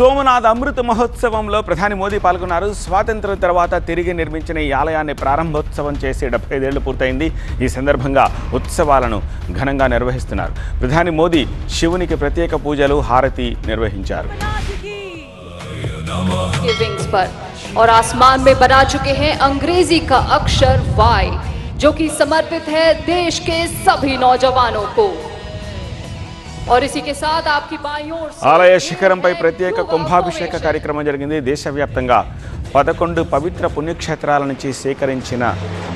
సోమనాథ్ అమృత మహోత్సవంలో ప్రధాని మోదీ పాల్గొన్నారు. స్వాతంత్ర్యం తర్వాత తిరిగి నిర్మించిన ఈ ఆలయాన్ని ప్రారంభోత్సవం చేసి 75 ఏళ్లు పూర్తయింది. ఈ సందర్భంగా ఉత్సవాలను ఘనంగా నిర్వహిస్తున్నారు. ప్రధాని మోదీ శివునికి ప్రత్యేక పూజలు, హారతి నిర్వహించారు. और आसमान में बना चुके हैं अंग्रेजी का अक्षर Y, जो कि समर्पित है देश के सभी नौजवानों को। और इसी के साथ आपकी बाईं ओर ఆలయ శిఖరంపై ప్రత్యేక కుంభాభిషేక కార్యక్రమం జరిగింది. దేశవ్యాప్తంగా 11 పవిత్ర పుణ్యక్షేత్రాల నుంచి సేకరించిన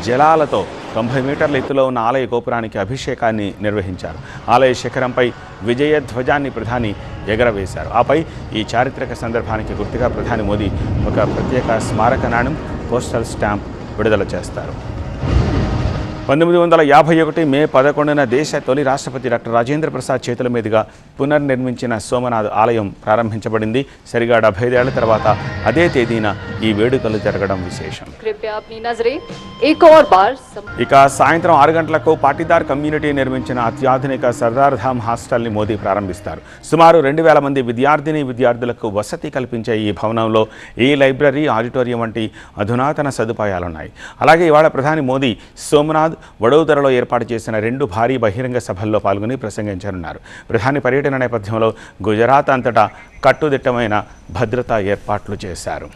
జలాలతో 90 మీటర్ల ఎత్తులో ఉన్న ఆలయ గోపురానికి అభిషేకాన్ని నిర్వహించారు. ఆలయ శిఖరంపై విజయ ధ్వజాన్ని ప్రధాని ఎగరవేశారు. ఆపై ఈ చారిత్రక సందర్భానికి గుర్తుగా ప్రధాని మోదీ ఒక ప్రత్యేక స్మారక నాణెం, పోస్టల్ స్టాంప్ విడుదల చేస్తారు. 1951 మే 11న దేశ తొలి రాష్ట్రపతి డాక్టర్ రాజేంద్ర ప్రసాద్ చేతుల మీదుగా పునర్నిర్మించిన సోమనాథ్ ఆలయం ప్రారంభించబడింది. సరిగా 75 ఏళ్ల తర్వాత అదే తేదీన ఈ వేడుకలు జరగడం విశేషం. ఇక సాయంత్రం 6 గంటలకు పాటీదార్ కమ్యూనిటీ నిర్మించిన అత్యాధునిక సర్దార్ ధామ్ హాస్టల్ని మోదీ ప్రారంభిస్తారు. సుమారు 2000 మంది విద్యార్థులకు వసతి కల్పించే ఈ భవనంలో ఈ లైబ్రరీ, ఆడిటోరియం వంటి అధునాతన సదుపాయాలున్నాయి. అలాగే ఇవాళ ప్రధాని మోదీ సోమనాథ్, వడోదరలో ఏర్పాటు చేసిన 2 భారీ బహిరంగ సభల్లో పాల్గొని ప్రసంగించనున్నారు. ప్రధాని పర్యటన నేపథ్యంలో గుజరాత్ అంతటా కట్టుదిట్టమైన భద్రతా ఏర్పాట్లు చేశారు.